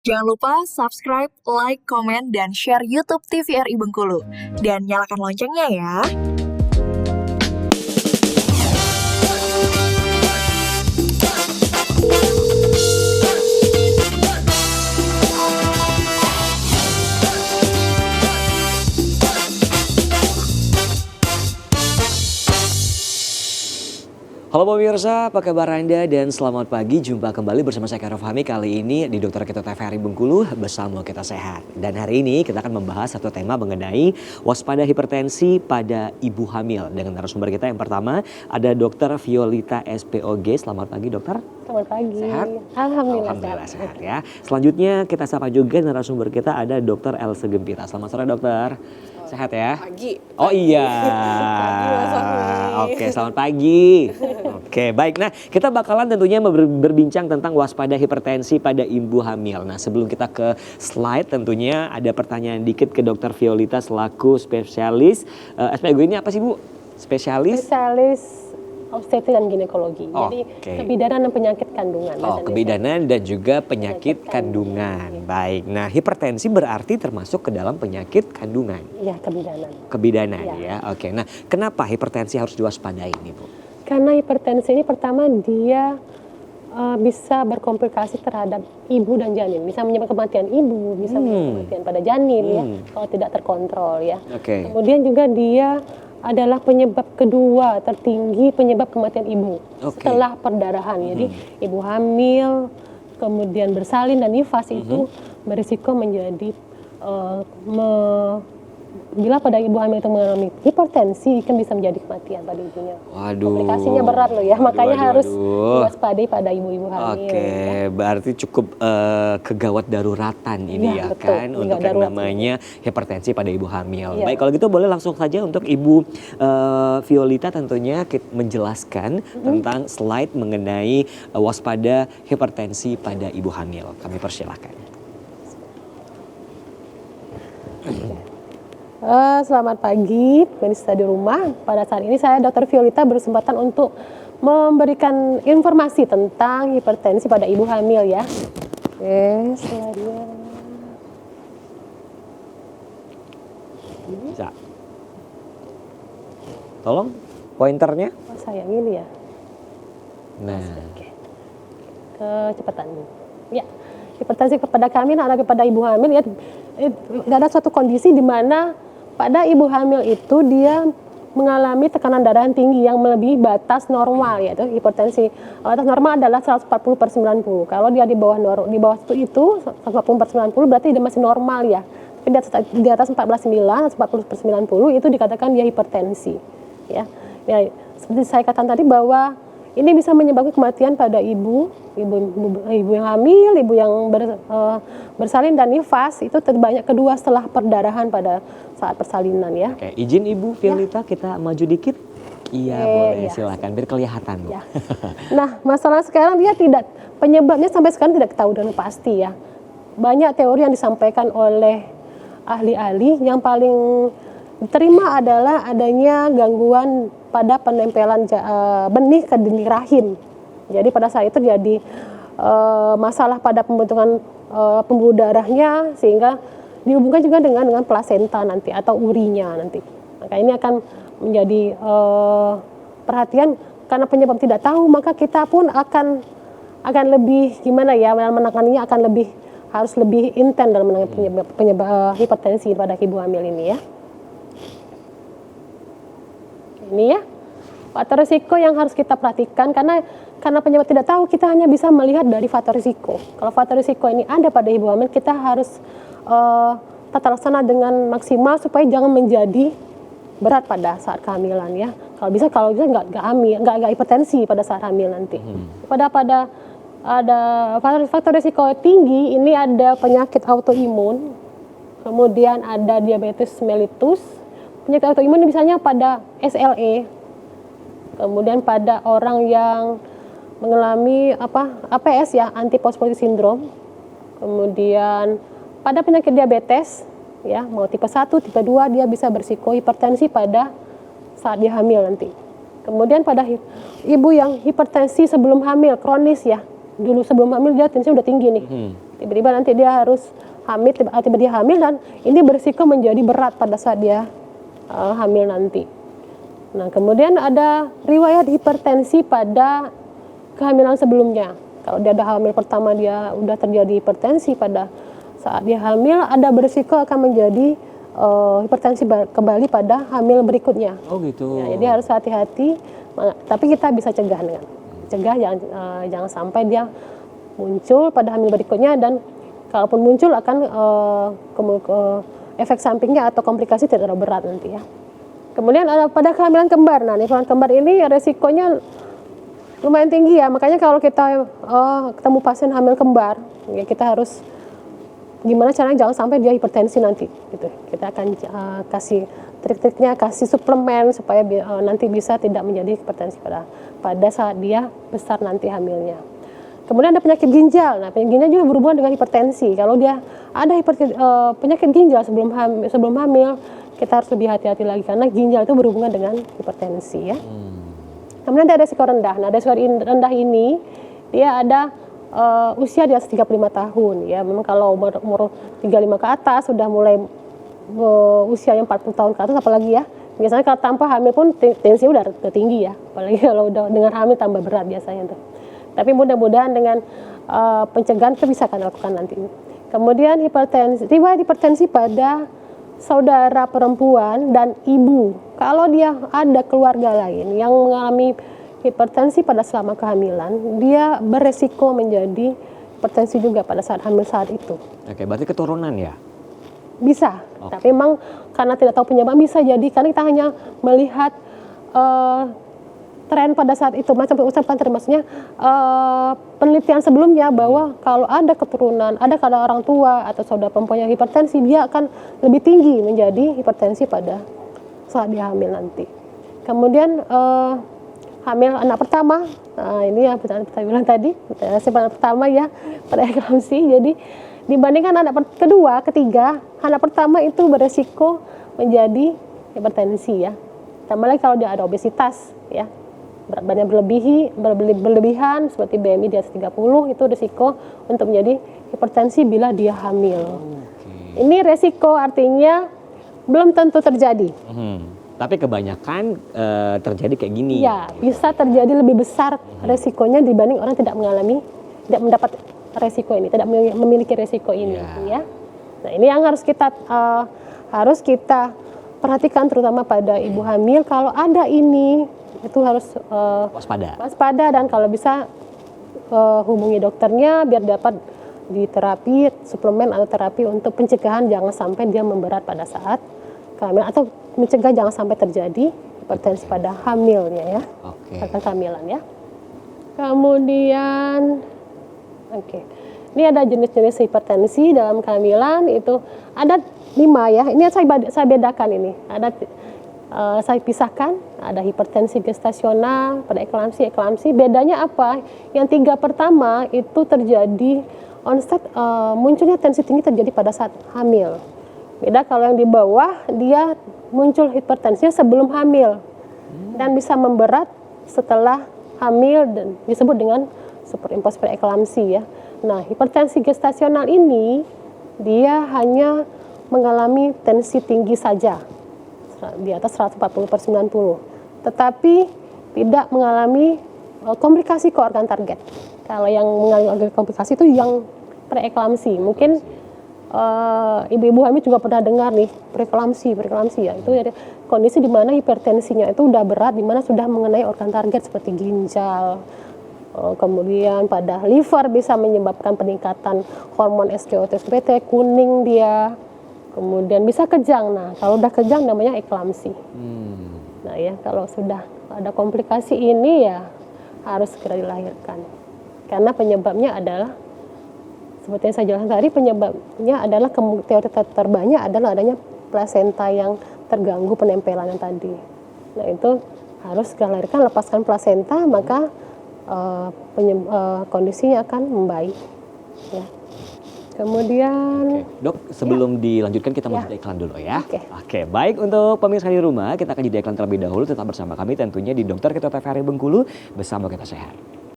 Jangan lupa subscribe, like, komen, dan share YouTube TVRI Bengkulu. Dan nyalakan loncengnya ya. Halo pemirsa, apa kabar Anda dan selamat pagi. Jumpa kembali bersama saya Karo Fahmi kali ini di Dokter Kita TVRI Bengkulu bersama Kita Sehat. Dan hari ini kita akan membahas satu tema mengenai waspada hipertensi pada ibu hamil. Dengan narasumber kita yang pertama ada Dokter Violita SPOG. Selamat pagi dokter. Selamat pagi. Sehat? Alhamdulillah sehat ya. Selanjutnya kita sapa juga narasumber kita ada Dokter Else Gempita. Selamat sore dokter. Sehat ya? Pagi. Oh iya. Oke, selamat pagi. Oke, baik. Nah, kita bakalan tentunya berbincang tentang waspada hipertensi pada ibu hamil. Nah, sebelum kita ke slide tentunya ada pertanyaan dikit ke Dokter Violita selaku spesialis. SPG ini apa sih Bu? Spesialis obstetrik dan ginekologi. Jadi kebidanan dan penyakit kandungan. Kebidanan dan juga penyakit kandungan. Baik. Nah, hipertensi berarti termasuk ke dalam penyakit kandungan. Iya, kebidanan. Kebidanan ya. Oke. Nah, kenapa hipertensi harus diwaspadai ini, Bu? Karena hipertensi ini pertama dia bisa berkomplikasi terhadap ibu dan janin. Bisa menyebabkan kematian ibu, bisa menyebabkan kematian pada janin ya, kalau tidak terkontrol ya. Kemudian juga dia adalah penyebab kedua tertinggi penyebab kematian ibu setelah perdarahan. Jadi ibu hamil, kemudian bersalin dan nifas itu berisiko menjadi bila pada ibu hamil itu mengalami hipertensi kan bisa menjadi kematian pada ibunya. Komplikasinya berat loh ya, makanya harus diwaspadai pada ibu-ibu hamil. Oke, berarti cukup kegawat daruratan ini ya betul, kan untuk yang namanya hipertensi pada ibu hamil. Baik, kalau gitu boleh langsung saja untuk Ibu Violita tentunya menjelaskan tentang slide mengenai waspada hipertensi pada ibu hamil. Kami persilahkan. Selamat pagi, pemirsa di rumah. Pada saat ini saya Dr. Violita berkesempatan untuk memberikan informasi tentang hipertensi pada ibu hamil ya. Oke, slide-nya. Bisa. Tolong pointernya. Oh, sayang ini ya. Nah. Oke. Kecepatan. Ya, hipertensi pada kami atau kepada ibu hamil ya, ada suatu kondisi di mana pada ibu hamil itu dia mengalami tekanan darah tinggi yang melebihi batas normal, yaitu hipertensi. Batas normal adalah 140/90. Kalau dia di bawah itu 140/90 berarti dia masih normal ya. Tapi di atas 14,9, 140/90 itu dikatakan dia hipertensi. Ya, seperti saya katakan tadi bahwa ini bisa menyebabkan kematian pada ibu yang hamil, ibu yang bersalin dan nifas itu terbanyak kedua setelah perdarahan pada saat persalinan ya. Oke, izin Ibu Violita kita maju dikit. Iya boleh, silakan biar kelihatan Bu. Ya. Nah, masalah sekarang dia penyebabnya sampai sekarang tidak ketahui dengan pasti ya. Banyak teori yang disampaikan oleh ahli-ahli, yang paling diterima adalah adanya gangguan pada penempelan benih ke dinding rahim. Jadi pada saat itu jadi masalah pada pembentukan pembuluh darahnya sehingga dihubungkan juga dengan plasenta nanti atau urinya nanti. Maka ini akan menjadi perhatian karena penyebab tidak tahu, maka kita pun akan lebih gimana ya menanganinya, harus lebih intens dalam menangani penyebab hipertensi pada ibu hamil ini ya. Ini ya faktor risiko yang harus kita perhatikan karena penyebab tidak tahu kita hanya bisa melihat dari faktor risiko. Kalau faktor risiko ini ada pada ibu hamil, kita harus tata laksana dengan maksimal supaya jangan menjadi berat pada saat kehamilan ya. Kalau bisa nggak hipertensi pada saat hamil nanti. Pada ada faktor risiko tinggi ini ada penyakit autoimun, kemudian ada diabetes mellitus. Penyakit autoimun misalnya pada SLE, kemudian pada orang yang mengalami APS ya, antiphospholipid syndrome, kemudian pada penyakit diabetes ya, mau tipe 1, tipe 2 dia bisa berisiko hipertensi pada saat dia hamil nanti. Kemudian pada ibu yang hipertensi sebelum hamil kronis ya, dulu sebelum hamil dia tensinya udah tinggi nih. Tiba-tiba nanti dia harus hamil, tiba-tiba dia hamil dan ini berisiko menjadi berat pada saat dia hamil nanti. Nah, kemudian ada riwayat hipertensi pada kehamilan sebelumnya. Kalau dia ada hamil pertama dia udah terjadi hipertensi, pada saat dia hamil ada berisiko akan menjadi hipertensi kembali pada hamil berikutnya. Oh gitu. Ya, jadi harus hati-hati. Tapi kita bisa cegah dengan jangan sampai dia muncul pada hamil berikutnya, dan kalaupun muncul akan efek sampingnya atau komplikasi tidak terlalu berat nanti ya. Kemudian ada pada kehamilan kembar. Nah, kehamilan kembar ini resikonya lumayan tinggi ya. Makanya kalau kita ketemu pasien hamil kembar, ya kita harus gimana caranya jangan sampai dia hipertensi nanti gitu. Kita akan kasih trik-triknya, kasih suplemen supaya nanti bisa tidak menjadi hipertensi pada saat dia besar nanti hamilnya. Kemudian ada penyakit ginjal. Nah, penyakit ginjal juga berhubungan dengan hipertensi. Kalau dia ada penyakit ginjal sebelum hamil, kita harus lebih hati-hati lagi karena ginjal itu berhubungan dengan hipertensi ya. Kemudian ada resiko rendah. Nah, resiko rendah ini dia ada usia di atas 35 tahun ya. Memang kalau umur 35 ke atas sudah mulai usia yang 40 tahun ke atas apalagi ya. Biasanya kalau tanpa hamil pun tensi udah tinggi ya. Apalagi kalau udah dengan hamil tambah berat biasanya tuh. Tapi mudah-mudahan dengan pencegahan kita bisa akan lakukan nanti. Kemudian riwayat hipertensi pada saudara perempuan dan ibu. Kalau dia ada keluarga lain yang mengalami hipertensi pada selama kehamilan, dia beresiko menjadi hipertensi juga pada saat hamil saat itu. Oke, berarti keturunan ya? Bisa, tapi memang karena tidak tahu penyebab bisa jadi karena kita hanya melihat tren pada saat itu, maksudnya penelitian sebelumnya bahwa kalau ada keturunan, ada kalau orang tua atau saudara perempuan yang hipertensi, dia akan lebih tinggi menjadi hipertensi pada saat dia hamil nanti. Kemudian hamil anak pertama, ini yang saya bilang tadi, anak pertama ya pada eklamsi. Jadi dibandingkan anak kedua, ketiga, anak pertama itu beresiko menjadi hipertensi ya. Tambah lagi kalau dia ada obesitas ya. Berat badannya berlebihan seperti BMI di atas 30 itu risiko untuk menjadi hipertensi bila dia hamil. Ini resiko artinya belum tentu terjadi. Tapi kebanyakan terjadi kayak gini. Ya, bisa terjadi lebih besar resikonya dibanding orang tidak mendapat resiko ini, tidak memiliki resiko ini ya. Nah, ini yang harus kita perhatikan terutama pada ibu hamil. Kalau ada ini itu harus waspada dan kalau bisa hubungi dokternya biar dapat diterapi suplemen atau terapi untuk pencegahan jangan sampai dia memberat pada saat kehamilan atau mencegah jangan sampai terjadi hipertensi pada hamilnya ya. Pada kehamilan ya. Kemudian ini ada jenis-jenis hipertensi dalam kehamilan itu ada 5 ya. Ini saya bedakan ini. Saya pisahkan, ada hipertensi gestasional, pada eklamsi. Bedanya apa? Yang 3 pertama itu terjadi onset munculnya tensi tinggi terjadi pada saat hamil. Beda kalau yang di bawah dia muncul hipertensinya sebelum hamil dan bisa memberat setelah hamil dan disebut dengan superimpos preeklamsi ya. Nah, hipertensi gestasional ini dia hanya mengalami tensi tinggi saja di atas 140/90, tetapi tidak mengalami komplikasi ke organ target. Kalau yang mengalami komplikasi itu yang preeklamsi. Mungkin ibu-ibu hamil juga pernah dengar nih preeklamsi ya. Itu kondisi di mana hipertensinya itu udah berat, di mana sudah mengenai organ target seperti ginjal. Kemudian pada liver bisa menyebabkan peningkatan hormon SGOT-SGPT, kuning dia. Kemudian bisa kejang. Nah, kalau udah kejang namanya eklamsi. Nah ya, kalau sudah ada komplikasi ini ya harus segera dilahirkan. Karena penyebabnya adalah seperti yang saya jelaskan tadi, penyebabnya adalah teori terbanyak adalah adanya plasenta yang terganggu penempelan yang tadi. Nah itu harus segera dilahirkan, lepaskan plasenta maka kondisinya akan membaik. Ya. Kemudian Dok, sebelum dilanjutkan kita mau jeda iklan dulu ya. Oke, baik untuk pemirsa di rumah, kita akan jeda iklan terlebih dahulu. Tetap bersama kami tentunya di Dokter Ketua TVRI Bengkulu bersama Kita Sehat.